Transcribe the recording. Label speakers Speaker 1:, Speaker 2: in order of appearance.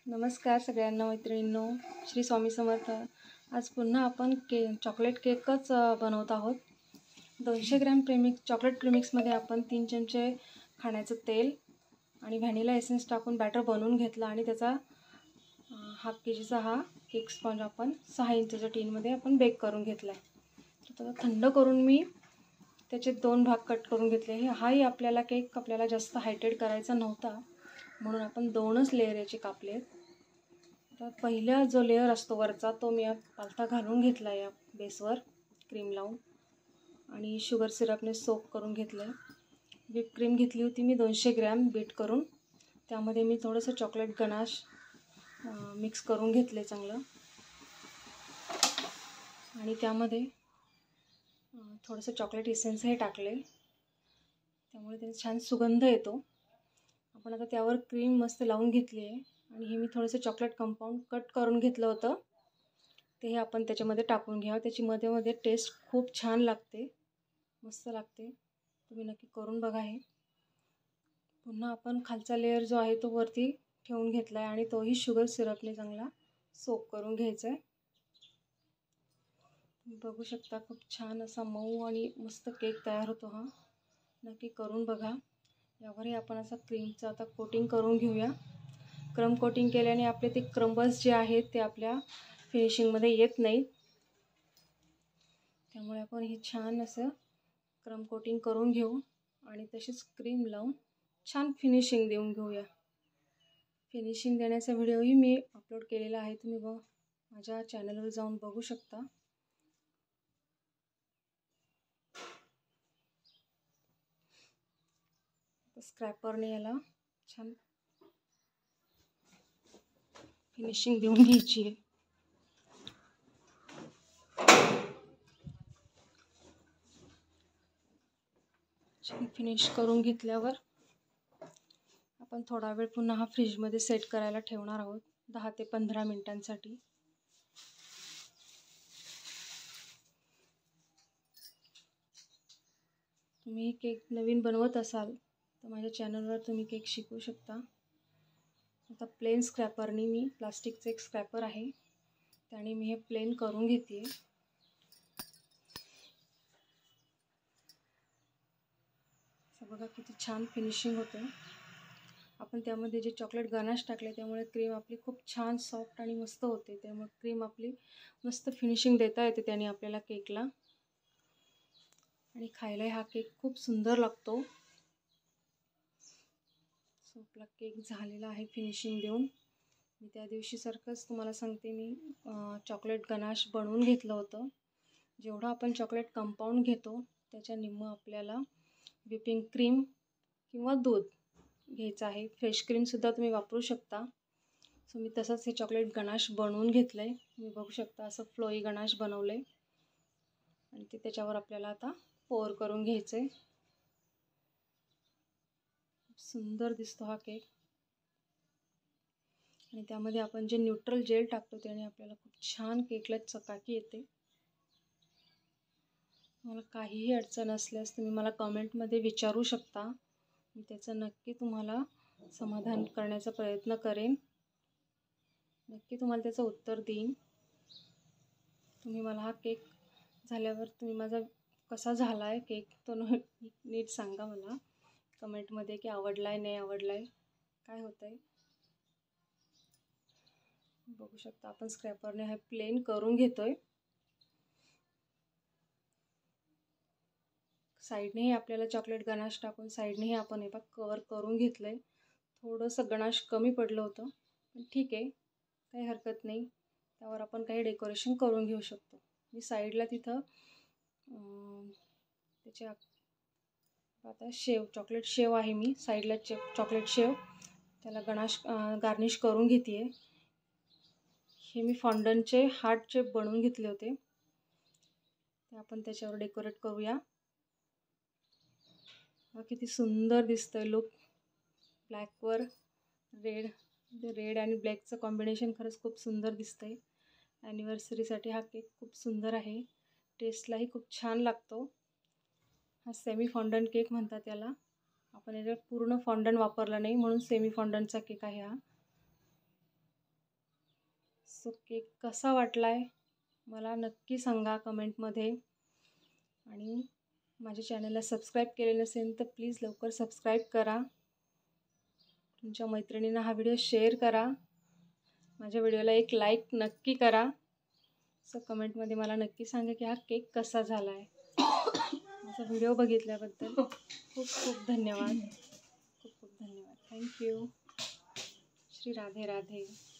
Speaker 1: नमस्कार सगळ्यांना मैत्रिणींनो, श्री स्वामी समर्थ। आज पुन्हा आपण चॉकलेट केकच बनवत आहोत। 200 ग्रॅम चॉकलेट प्रीमिक्समध्ये आपण 3 चमचे खाण्याचं तेल आणि व्हॅनिला एसेन्स टाकून बॅटर बनवून घेतला आणि त्याचा हाफ केजीचा हा केक स्पॉन्ज आपण 6 इंचच्या टीनमध्ये आपण बेक करून घेतला आहे। तर थंड करून मी त्याचे 2 भाग कट करून घेतले। हाही आपल्याला केक जास्त हायटेड करायचा नव्हता, म्हणून आपण 2च लेयर याचे कापले। तर पहिला जो लेयर असतो वरचा तो मी पालथा घालून घेतला या बेसवर क्रीम लावून आणि शुगर सिरपने सोक करून घेतलं। व्हिप क्रीम घेतली होती मी 200 ग्रॅम बीट करून, त्यामध्ये मी थोडंसं चॉकलेट गनाश मिक्स करून घेतले चांगलं आणि त्यामध्ये थोडंसं चॉकलेट इसेन्स हे टाकले, त्यामुळे त्याचा छान सुगंध येतो। आपण आता त्यावर क्रीम मस्त लावून घेतली आहे आणि हे मी थोडंसं चॉकलेट कंपाऊंड कट करून घेतलं होतं, ते आपण त्याच्यामध्ये टाकून घ्यावं। त्याची मध्ये टेस्ट खूप छान लागते, मस्त लागते। तुम्ही नक्की करून बघा हे। पुन्हा आपण खालचा लेयर जो आहे तो वरती ठेवून घेतला आहे आणि तोही शुगर सिरपने चांगला सोक करून घ्यायचा आहे। तुम्ही बघू शकता खूप छान असा मऊ आणि मस्त केक तयार होतो हा। नक्की करून बघा। यावरही आपण असा क्रीमचं आता कोटिंग करून घेऊया। क्रम कोटिंग केल्याने आपले ते क्रम्बल्स जे आहेत ते आपल्या फिनिशिंगमध्ये येत नाहीत, त्यामुळे आपण हे छान असं क्रम कोटिंग करून घेऊ आणि तशीच क्रीम लावून छान फिनिशिंग देऊन घेऊया। फिनिशिंग देण्याचा व्हिडिओही मी अपलोड केलेला आहे, तुम्ही माझ्या चॅनलवर जाऊन बघू शकता। स्क्रॅपरने याला छान फिनिशिंग देऊन घ्यायची आहे। छान फिनिश करून घेतल्यावर आपण थोडा वेळ पुन्हा हा फ्रीजमध्ये सेट करायला ठेवणार आहोत 10 ते 15 मिनिटांसाठी। तुम्ही केक नवीन बनवत असाल तर माझ्या चॅनलवर तुम्ही केक शिकू शकता। आता प्लेन स्क्रॅपरने मी प्लास्टिकचं एक स्क्रॅपर आहे त्याने मी हे प्लेन करून घेते। बघा किती छान फिनिशिंग होते। आपण त्यामध्ये जे चॉकलेट गनाश टाकले त्यामुळे क्रीम आपली खूप छान सॉफ्ट आणि मस्त होते, त्यामुळे क्रीम आपली मस्त फिनिशिंग देता येते त्याने आपल्याला केकला, आणि खायला हा केक खूप सुंदर लागतो। सो आपला केक झालेला आहे फिनिशिंग देऊन। मी त्या दिवशी सारखंच तुम्हाला सांगते, मी चॉकलेट गनाश बनवून घेतलं होतं। जेवढा आपण चॉकलेट कंपाऊंड घेतो त्याच्या निम्मं आपल्याला व्हिपिंग क्रीम किंवा दूध घ्यायचं आहे। फ्रेश क्रीमसुद्धा तुम्ही वापरू शकता। सो मी तसंच हे चॉकलेट गनाश बनवून घेतलं आहे। तुम्ही बघू शकता असं फ्लोई गनाश बनवलं आहे आणि ते त्याच्यावर आपल्याला आता पोर करून घ्यायचं आहे। सुंदर दिसतो हा केक आणि त्यामध्ये आपण जे न्यूट्रल जेल टाकतो त्याने आपल्याला खूप छान केकला चकाकी येते। मला काहीही अडचण असल्यास तुम्ही मला कमेंटमध्ये विचारू शकता, मी त्याचं नक्की तुम्हाला समाधान करण्याचा प्रयत्न करेन, नक्की तुम्हाला त्याचं उत्तर देईन। तुम्ही मला हा केक झाल्यावर तुम्ही माझा कसा झाला आहे केक तो नीट सांगा मला कमेंटमध्ये की आवडला आहे नाही आवडला आहे, काय होतं आहे। बघू शकता आपण स्क्रॅपरने हा प्लेन करून घेतोय। साईडनेही आपल्याला चॉकलेट गनाश टाकून साईडनेही आपण हे कवर करून घेतलं आहे। थोडंसं गनाश कमी पडलं होतं, पण ठीक आहे, काही हरकत नाही, त्यावर आपण काही डेकोरेशन करून घेऊ शकतो। मी साईडला तिथं त्याच्या आता चॉकलेट शेव आहे, मी साईडला चॉकलेट शेव त्याला गनाश गार्निश करून घेते आहे। हे मी फॉन्डंटचे हार्ट शेप बनवून घेतले होते, ते आपण त्याच्यावर डेकोरेट करूया। किती सुंदर दिसतंय लुक, ब्लॅकवर रेड आणि ब्लॅकचं कॉम्बिनेशन खरंच खूप सुंदर दिसतंय। ॲनिव्हर्सरीसाठी हा केक खूप सुंदर आहे, टेस्टलाही खूप छान लागतो। हा सेमी फॉन्डंट केक म्हणतात त्याला, आपण याच्यात पूर्ण फॉन्डंट वापरला नाही म्हणून सेमी फॉन्डंटचा केक आहे हा। सो केक कसा वाटला आहे मला नक्की सांगा कमेंटमध्ये. आणि माझ्या चॅनलला सबस्क्राईब केले नसेल तर प्लीज लवकर सबस्क्राईब करा. तुमच्या मैत्रिणींना हा व्हिडिओ शेअर करा. माझ्या व्हिडिओला एक लाईक नक्की करा. सो कमेंटमध्ये मला नक्की सांगा की हा केक कसा झाला आहे. माझा व्हिडिओ बघितल्याबद्दल खूप खूप धन्यवाद. खूप खूप धन्यवाद. थँक्यू. श्री राधे राधे.